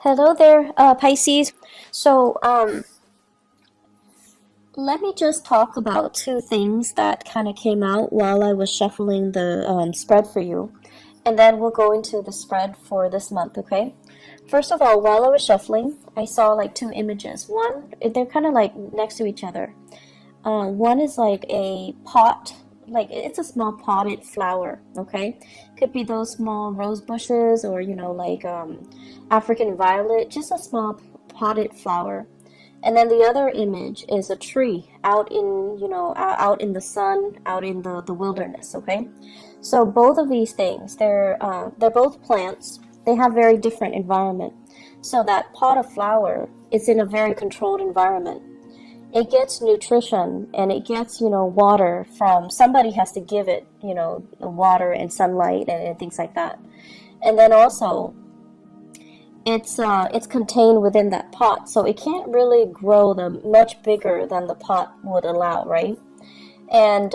Hello there, Pisces. So, let me just talk about two things that kind of came out while I was shuffling the spread for you, and then we'll go into the spread for this month, okay? First of all, while I was shuffling, I saw like two images. One, they're kind of like next to each other. One is like a pot, like it's a small potted flower, okay? Could be those small rose bushes or, like African violet, just a small potted flower. And then the other image is a tree out in, out in the sun, out in the wilderness, okay? So both of these things, they're both plants. They have very different environment. So that pot of flower is in a very controlled environment. It gets nutrition and it gets, water from somebody has to give it, water and sunlight and things like that. And then also it's contained within that pot, so it can't really grow much bigger than the pot would allow, right? And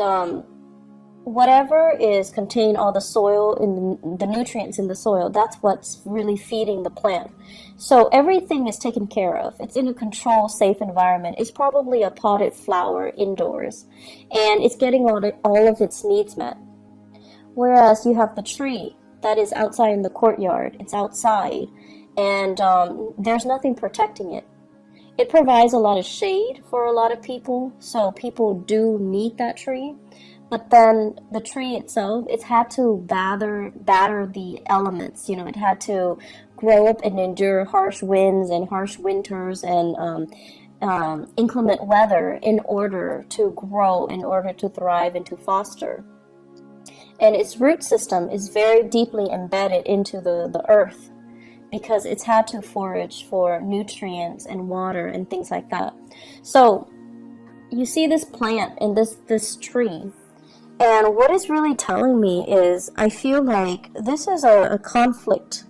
whatever is contained, all the soil in the nutrients in the soil, that's what's really feeding the plant. So everything is taken care of. It's in a controlled, safe environment. It's probably a potted flower indoors, and it's getting all of its needs met. Whereas you have the tree that is outside in the courtyard. It's outside, and there's nothing protecting it. It provides a lot of shade for a lot of people, so people do need that tree. But then the tree itself, it's had to batter the elements. It had to grow up and endure harsh winds and harsh winters and inclement weather in order to grow, in order to thrive and to foster. And its root system is very deeply embedded into the earth because it's had to forage for nutrients and water and things like that. So you see this plant and this tree. And what it's really telling me is I feel like this is a conflict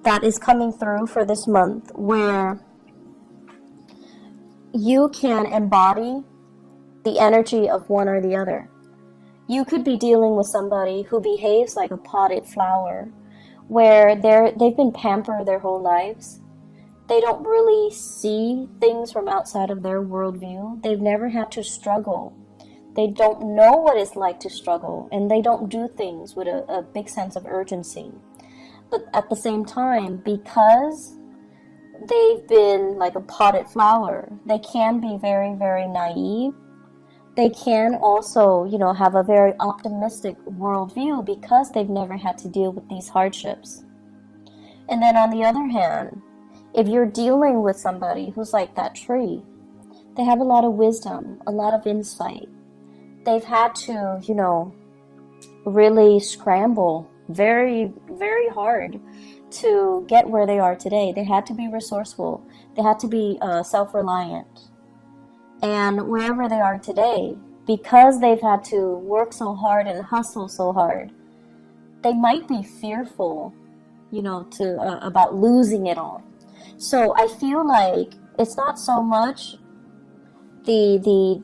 that is coming through for this month where you can embody the energy of one or the other. You could be dealing with somebody who behaves like a potted flower, where they've been pampered their whole lives. They don't really see things from outside of their worldview. They've never had to struggle. They don't know what it's like to struggle, and they don't do things with a big sense of urgency. But at the same time, because they've been like a potted flower, they can be very, very naive. They can also, have a very optimistic worldview because they've never had to deal with these hardships. And then on the other hand, if you're dealing with somebody who's like that tree, they have a lot of wisdom, a lot of insight. They've had to, really scramble very, very hard to get where they are today. They had to be resourceful. They had to be self-reliant. And wherever they are today, because they've had to work so hard and hustle so hard, they might be fearful, about losing it all. So I feel like it's not so much the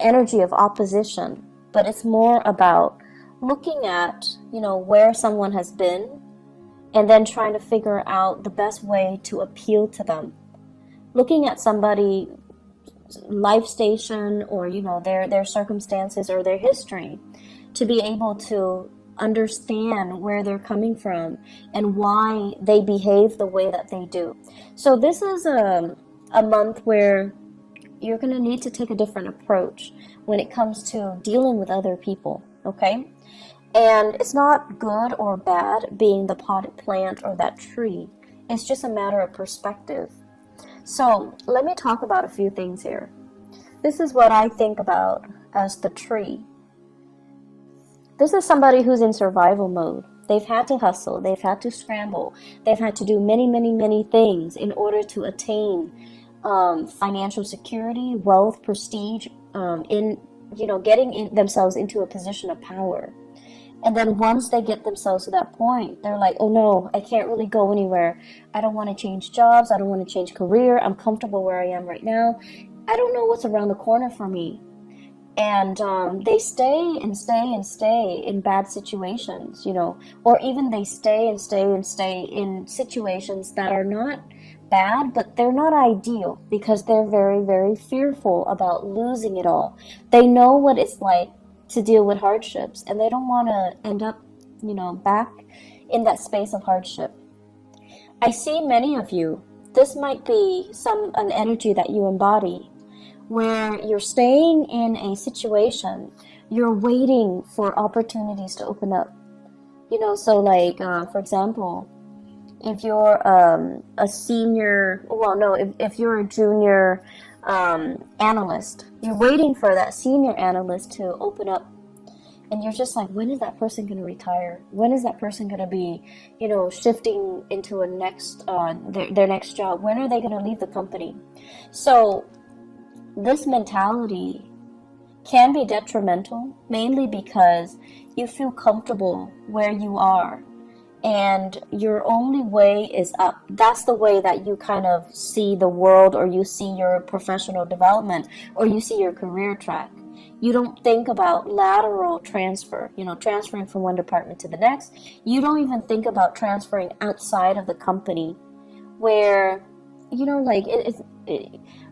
energy of opposition, but it's more about looking at, where someone has been and then trying to figure out the best way to appeal to them. Looking at somebody life station or their circumstances or their history to be able to understand where they're coming from and why they behave the way that they do. So this is a month where you're going to need to take a different approach when it comes to dealing with other people, okay? And it's not good or bad being the potted plant or that tree. It's just a matter of perspective. So let me talk about a few things here. This is what I think about as the tree. This is somebody who's in survival mode. They've had to hustle. They've had to scramble. They've had to do many, many, many things in order to attain financial security, wealth, prestige, getting themselves into a position of power. And then once they get themselves to that point, they're like, oh no, I can't really go anywhere. I don't want to change jobs. I don't want to change career. I'm comfortable where I am right now. I don't know what's around the corner for me. And they stay and stay and stay in bad situations, or even they stay and stay and stay in situations that are not bad, but they're not ideal because they're very, very fearful about losing it all. They know what it's like to deal with hardships, and they don't want to end up, back in that space of hardship. I see many of you, this might be an energy that you embody, where you're staying in a situation, you're waiting for opportunities to open up. So like, for example, if you're a senior, well, no, if you're a junior analyst, you're waiting for that senior analyst to open up. And you're just like, when is that person going to retire? When is that person going to be, shifting into a next, their next job? When are they going to leave the company? So this mentality can be detrimental, mainly because you feel comfortable where you are and your only way is up. That's the way that you kind of see the world, or you see your professional development, or you see your career track. You don't think about lateral transfer, transferring from one department to the next. You don't even think about transferring outside of the company, where,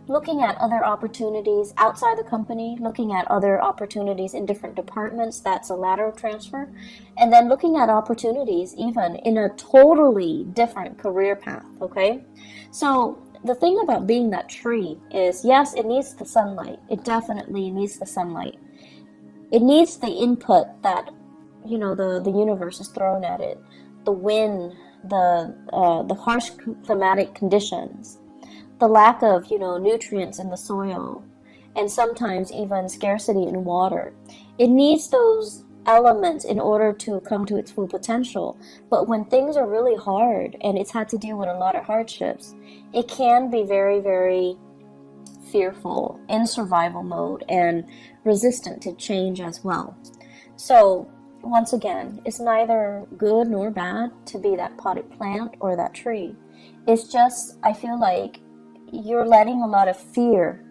looking at other opportunities outside the company, looking at other opportunities in different departments, that's a lateral transfer. And then looking at opportunities even in a totally different career path, okay? So the thing about being that tree is, yes, it needs the sunlight. It definitely needs the sunlight. It needs the input that, the universe is throwing at it. The wind, the harsh climatic conditions, the lack of, nutrients in the soil, and sometimes even scarcity in water. It needs those elements in order to come to its full potential. But when things are really hard and it's had to deal with a lot of hardships, it can be very, very fearful, in survival mode, and resistant to change as well. So once again, it's neither good nor bad to be that potted plant or that tree. It's just, I feel like you're letting a lot of fear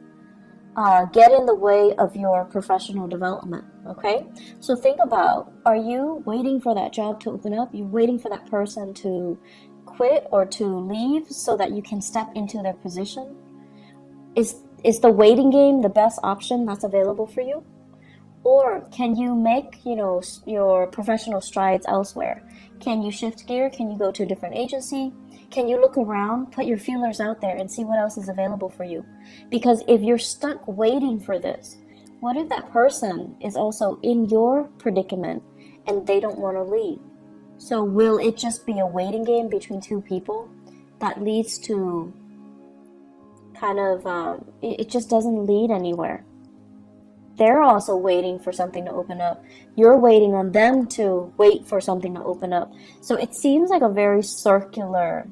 get in the way of your professional development, okay? So think about, are you waiting for that job to open up? You're waiting for that person to quit or to leave so that you can step into their position? Is the waiting game the best option that's available for you? Or can you make, your professional strides elsewhere? Can you shift gear? Can you go to a different agency? Can you look around, put your feelers out there, and see what else is available for you? Because if you're stuck waiting for this, what if that person is also in your predicament and they don't want to leave? So will it just be a waiting game between two people that leads to kind of, it just doesn't lead anywhere? They're also waiting for something to open up. You're waiting on them to wait for something to open up. So it seems like a very circular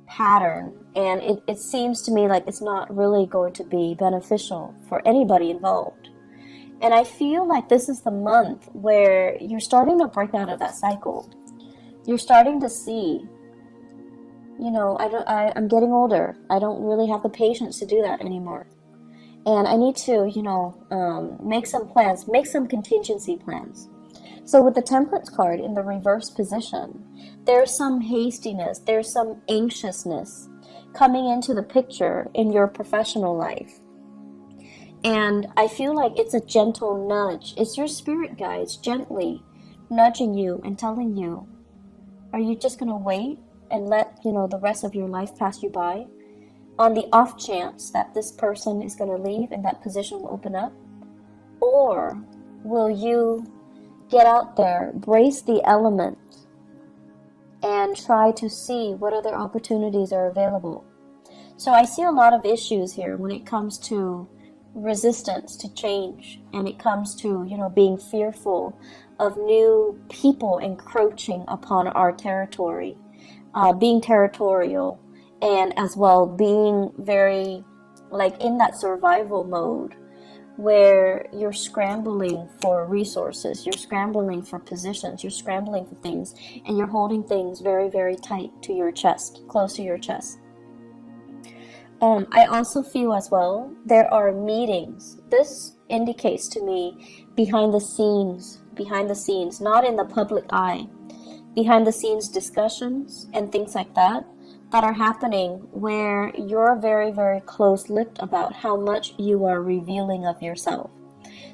pattern, and it seems to me like it's not really going to be beneficial for anybody involved. And I feel like this is the month where you're starting to break out of that cycle. You're starting to see, I'm getting older. I don't really have the patience to do that anymore. And I need to, make some plans, make some contingency plans. So with the Temperance card in the reverse position, there's some hastiness, there's some anxiousness coming into the picture in your professional life. And I feel like it's a gentle nudge. It's your spirit guides gently nudging you and telling you, are you just going to wait and let, the rest of your life pass you by on the off chance that this person is going to leave and that position will open up? Or will you get out there, brace the elements, and try to see what other opportunities are available? So I see a lot of issues here when it comes to resistance to change, and it comes to, being fearful of new people encroaching upon our territory, being territorial, and as well being very, in that survival mode where you're scrambling for resources, you're scrambling for positions, you're scrambling for things, and you're holding things very, very tight to your chest, close to your chest. I also feel as well, there are meetings. This indicates to me behind the scenes, not in the public eye, behind the scenes discussions and things like that are happening where you're very, very close-lipped about how much you are revealing of yourself.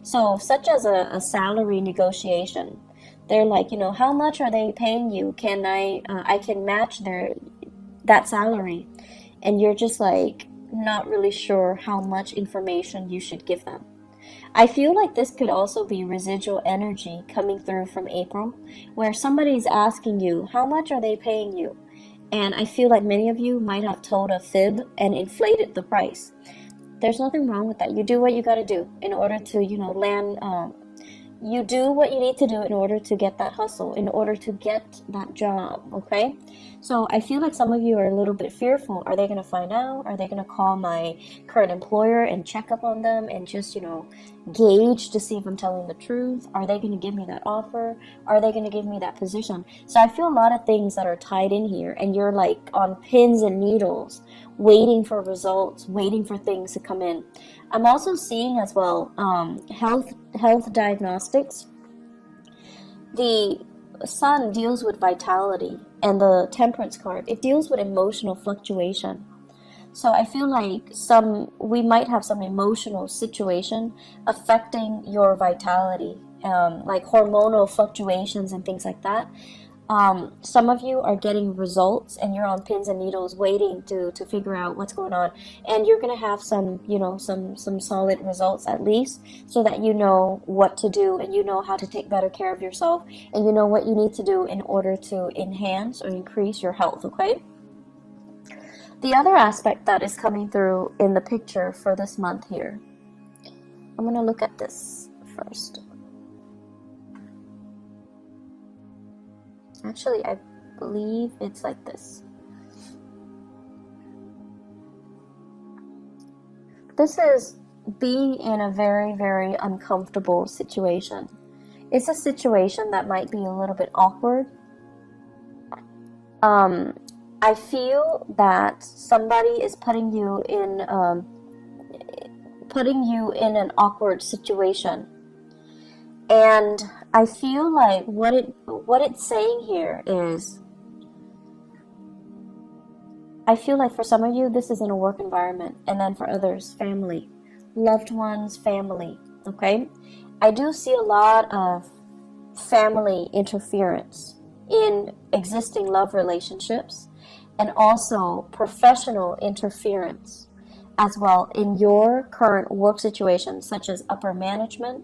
So, such as a salary negotiation, they're like, how much are they paying you? Can I can match that salary, and you're just like not really sure how much information you should give them. I feel like this could also be residual energy coming through from April, where somebody's asking you, how much are they paying you? And I feel like many of you might have told a fib and inflated the price. There's nothing wrong with that. You do what you got to do in order to, land. You do what you need to do in order to get that hustle, in order to get that job, okay? So I feel like some of you are a little bit fearful. Are they going to find out? Are they going to call my current employer and check up on them and just, gauge to see if I'm telling the truth? Are they going to give me that offer? Are they going to give me that position? So I feel a lot of things that are tied in here, and you're like on pins and needles, waiting for results, waiting for things to come in. I'm also seeing as well health diagnostics. The sun deals with vitality, and the temperance card, it deals with emotional fluctuation. So I feel like we might have some emotional situation affecting your vitality, like hormonal fluctuations and things like that. Some of you are getting results and you're on pins and needles waiting to figure out what's going on, and you're going to have some solid results at least, so that you know what to do and you know how to take better care of yourself, and you know what you need to do in order to enhance or increase your health, okay? The other aspect that is coming through in the picture for this month here, I'm going to look at this first. Actually, I believe it's like this. This is being in a very, very uncomfortable situation. It's a situation that might be a little bit awkward. I feel that somebody is putting you in an awkward situation. And I feel like what it's saying here is, I feel like for some of you, this is in a work environment, and then for others, family, loved ones, family, okay? I do see a lot of family interference in existing love relationships, and also professional interference as well in your current work situation, such as upper management,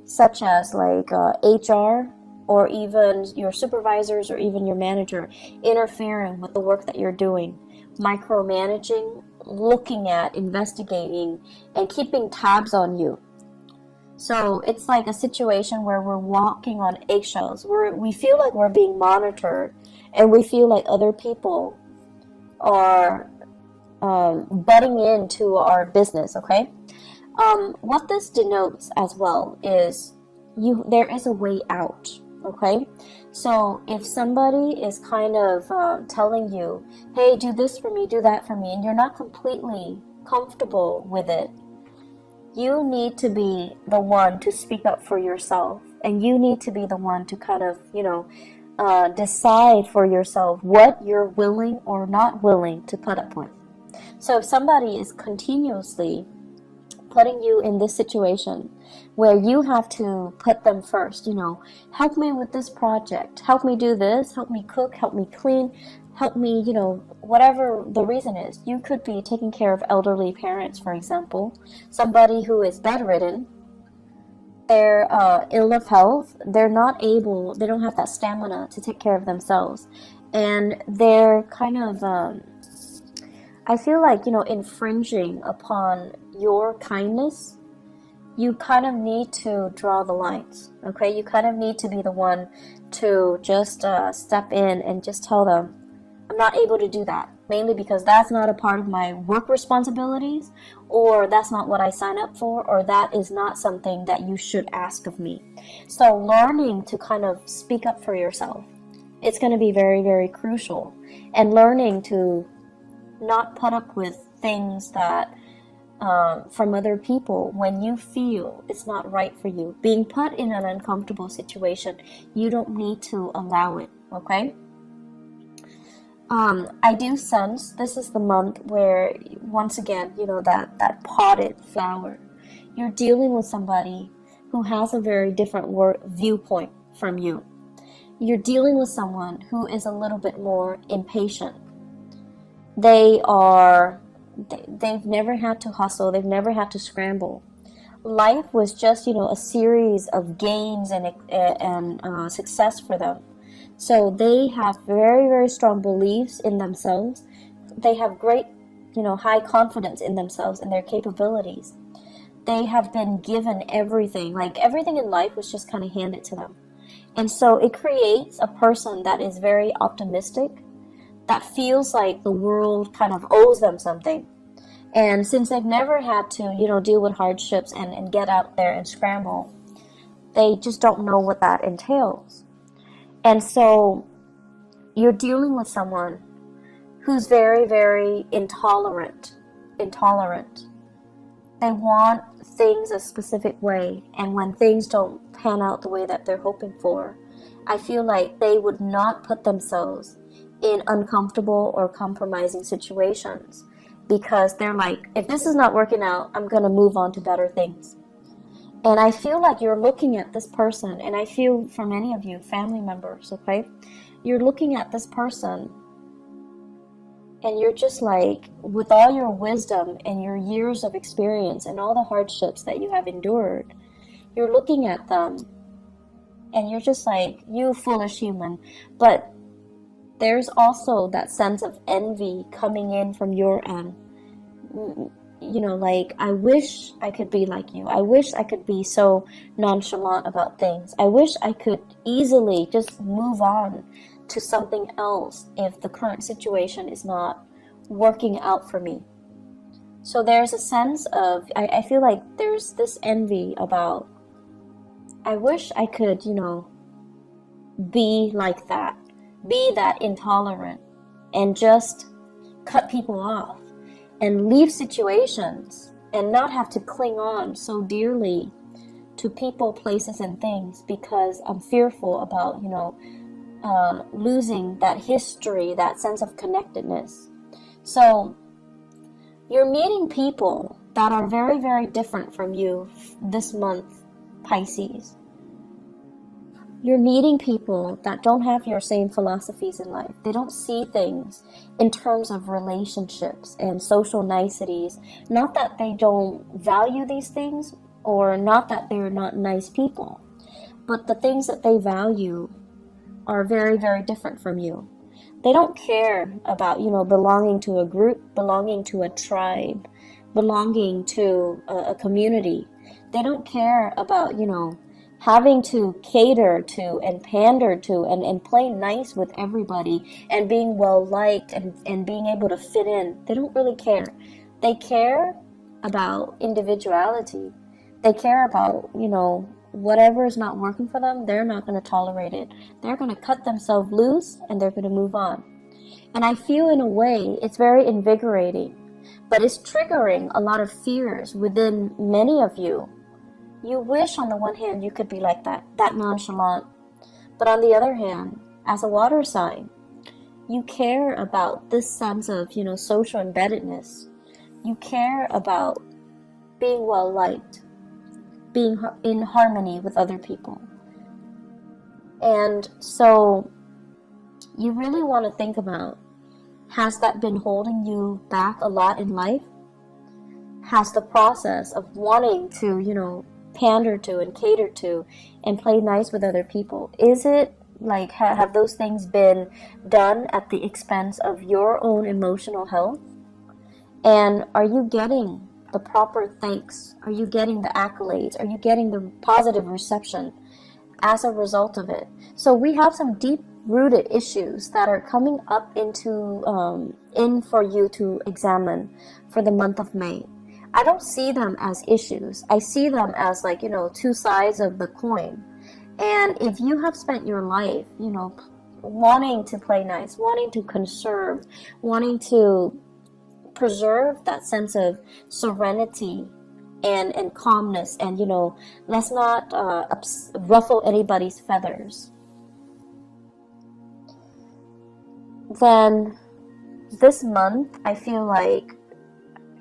such as like HR, or even your supervisors or even your manager interfering with the work that you're doing, micromanaging, looking at, investigating, and keeping tabs on you. So it's like a situation where we're walking on eggshells. We feel like we're being monitored, and we feel like other people are butting into our business, okay? What this denotes as well is there is a way out, okay? So if somebody is kind of telling you, hey, do this for me, do that for me, and you're not completely comfortable with it, you need to be the one to speak up for yourself, and you need to be the one to kind of, decide for yourself what you're willing or not willing to put up with. So if somebody is continuously putting you in this situation where you have to put them first, help me with this project, help me do this, help me cook, help me clean, help me, whatever the reason is. You could be taking care of elderly parents, for example, somebody who is bedridden, they're ill of health, they don't have that stamina to take care of themselves, and they're kind of, I feel like, infringing upon your kindness. You kind of need to draw the lines, okay? You kind of need to be the one to just step in and just tell them, I'm not able to do that, mainly because that's not a part of my work responsibilities, or that's not what I sign up for, or that is not something that you should ask of me. So learning to kind of speak up for yourself, it's going to be very, very crucial. And learning to not put up with things that from other people when you feel it's not right for you. Being put in an uncomfortable situation, you don't need to allow it, okay? I do sense this is the month where, once again, that potted flower, you're dealing with somebody who has a very different viewpoint from you. You're dealing with someone who is a little bit more impatient. They've never had to hustle. They've never had to scramble. Life was just, a series of gains and success for them. So they have very, very strong beliefs in themselves. They have great, high confidence in themselves and their capabilities. They have been given everything. Like, everything in life was just kind of handed to them. And so it creates a person that is very optimistic, that feels like the world kind of owes them something. And since they've never had to, deal with hardships and get out there and scramble, they just don't know what that entails. And so you're dealing with someone who's very, very intolerant. They want things a specific way, and when things don't pan out the way that they're hoping for, I feel like they would not put themselves in uncomfortable or compromising situations, because they're like, if this is not working out, I'm going to move on to better things. And I feel like you're looking at this person, and I feel for many of you, family members, okay, you're looking at this person, and you're just like, with all your wisdom and your years of experience and all the hardships that you have endured, you're looking at them, and you're just like, you foolish human. But there's also that sense of envy coming in from your end. Like, I wish I could be like you. I wish I could be so nonchalant about things. I wish I could easily just move on to something else if the current situation is not working out for me. So there's a sense of, I feel like there's this envy about, I wish I could, be like that, be that intolerant, and just cut people off and leave situations and not have to cling on so dearly to people, places, and things, because I'm fearful about, losing that history, that sense of connectedness. So you're meeting people that are very, very different from you this month, Pisces. You're meeting people that don't have your same philosophies in life. They don't see things in terms of relationships and social niceties. Not that they don't value these things, or not that they're not nice people, but the things that they value are very, very different from you. They don't care about, belonging to a group, belonging to a tribe, belonging to a community. They don't care about, having to cater to and pander to and play nice with everybody and being well liked and being able to fit in. They don't really care. They care about individuality. They care about, whatever is not working for them, they're not going to tolerate it. They're going to cut themselves loose and they're going to move on. And I feel, in a way, it's very invigorating, but it's triggering a lot of fears within many of you. You wish, on the one hand, you could be like that nonchalant. But on the other hand, as a water sign, you care about this sense of, social embeddedness. You care about being well liked, being in harmony with other people. And so you really want to think about, has that been holding you back a lot in life? Has the process of wanting to, pander to and cater to and play nice with other people, is it like, have those things been done at the expense of your own emotional health? And are you getting the proper thanks? Are you getting the accolades? Are you getting the positive reception as a result of it? So we have some deep-rooted issues that are coming up in for you to examine for the month of May. I don't see them as issues. I see them as, like, two sides of the coin. And if you have spent your life, wanting to play nice, wanting to conserve, wanting to preserve that sense of serenity and calmness, and let's not ruffle anybody's feathers. Then this month, I feel like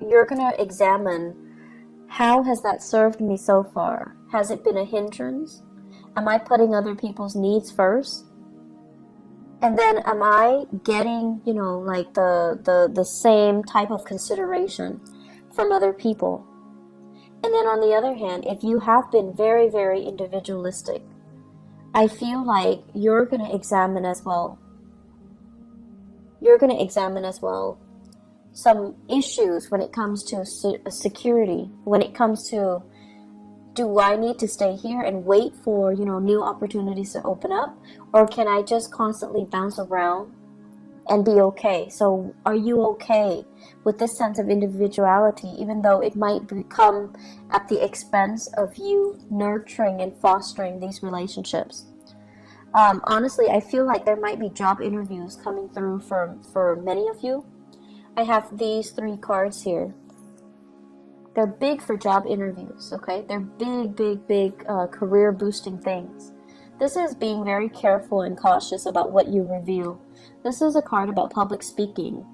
you're gonna examine, how has that served me so far? Has it been a hindrance? Am I putting other people's needs first? And then am I getting, like the same type of consideration from other people? And then on the other hand, if you have been very, very individualistic, I feel like you're going to examine as well. You're going to examine as well some issues when it comes to security, when it comes to, do I need to stay here and wait for, new opportunities to open up? Or can I just constantly bounce around and be okay? So are you okay with this sense of individuality, even though it might become at the expense of you nurturing and fostering these relationships? Honestly, I feel like there might be job interviews coming through for many of you. I have these 3 cards here. They're big for job interviews, okay? They're big career boosting things. This is being very careful and cautious about what you reveal. This is a card about public speaking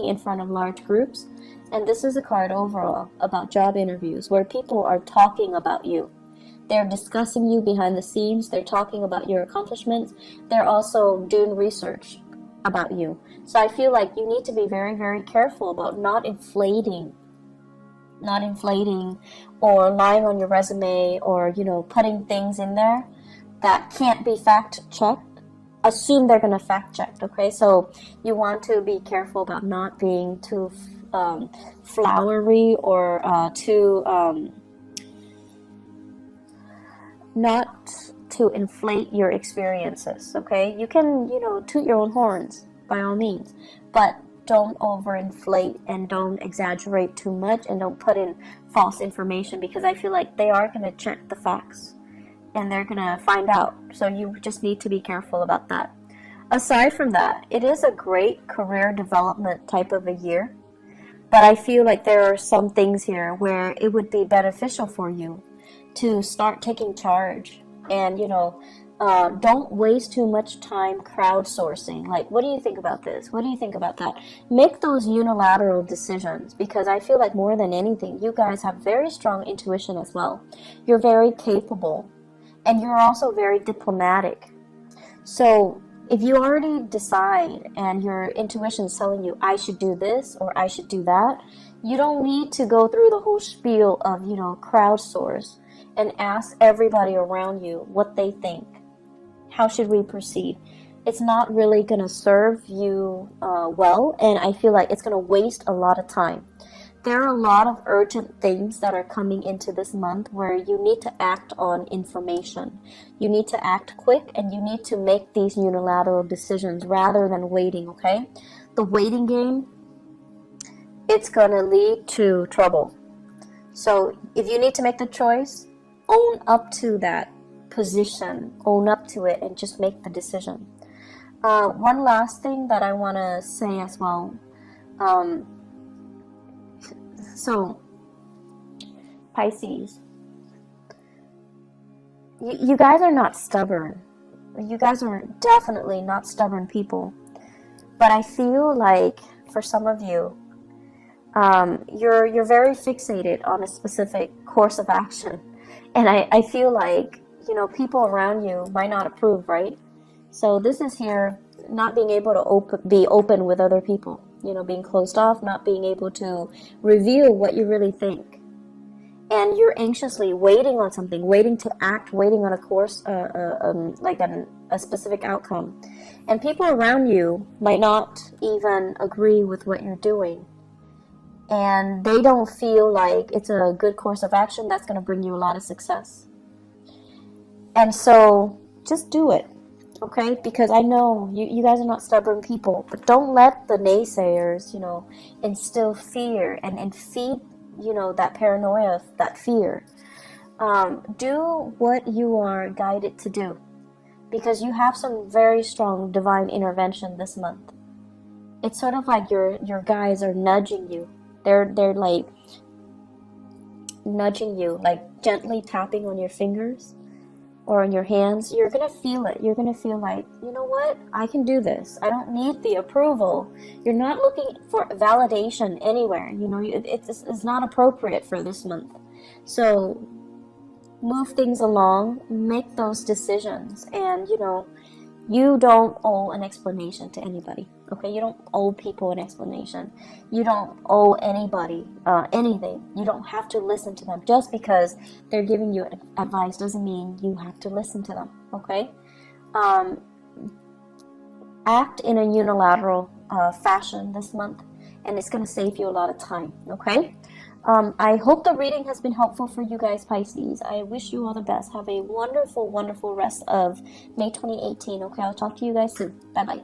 in front of large groups. And this is a card overall about job interviews where people are talking about you. They're discussing you behind the scenes. They're talking about your accomplishments. They're also doing research about you. So I feel like you need to be very, very careful about not inflating or lying on your resume, or putting things in there that can't be fact checked. Assume they're going to fact check, okay? So you want to be careful about not being too flowery or not to inflate your experiences, okay? You can toot your own horns by all means, but don't overinflate and don't exaggerate too much, and don't put in false information, because I feel like they are going to check the facts and they're going to find out. So you just need to be careful about that. Aside from that, it is a great career development type of a year, but I feel like there are some things here where it would be beneficial for you to start taking charge and don't waste too much time crowdsourcing. Like, what do you think about this? What do you think about that? Make those unilateral decisions, because I feel like more than anything, you guys have very strong intuition as well. You're very capable, and you're also very diplomatic. So if you already decide and your intuition is telling you, I should do this or I should do that, you don't need to go through the whole spiel of, crowdsource and ask everybody around you what they think. How should we proceed? It's not really going to serve you well, and I feel like it's going to waste a lot of time. There are a lot of urgent things that are coming into this month where you need to act on information. You need to act quick, and you need to make these unilateral decisions rather than waiting, okay? The waiting game, it's going to lead to trouble. So if you need to make the choice, own up to that position, own up to it, and just make the decision. One last thing that I want to say as well. So, Pisces, you guys are not stubborn. You guys are definitely not stubborn people. But I feel like for some of you, you're very fixated on a specific course of action. And I feel like, people around you might not approve, right? So this is here not being able to be open with other people, being closed off, not being able to reveal what you really think. And you're anxiously waiting on something, waiting to act, waiting on a course, like a specific outcome. And people around you might not even agree with what you're doing. And they don't feel like it's a good course of action that's going to bring you a lot of success. And so just do it, okay? Because I know you guys are not stubborn people, but don't let the naysayers, instill fear and feed, that paranoia, that fear. Do what you are guided to do, because you have some very strong divine intervention this month. it's sort of like your guides are nudging you. They're like nudging you, like gently tapping on your fingers or on your hands. You're gonna feel it. You're gonna feel like, you know what? I can do this. I don't need the approval. You're not looking for validation anywhere. You know, it's not appropriate for this month. So move things along, make those decisions, and you know, you don't owe an explanation to anybody. Okay, you don't owe people an explanation. You don't owe anybody anything. You don't have to listen to them. Just because they're giving you advice doesn't mean you have to listen to them. Okay, act in a unilateral fashion this month, and it's going to save you a lot of time. Okay. I hope the reading has been helpful for you guys, Pisces. I wish you all the best. Have a wonderful, wonderful rest of May 2018. Okay, I'll talk to you guys soon. Bye-bye.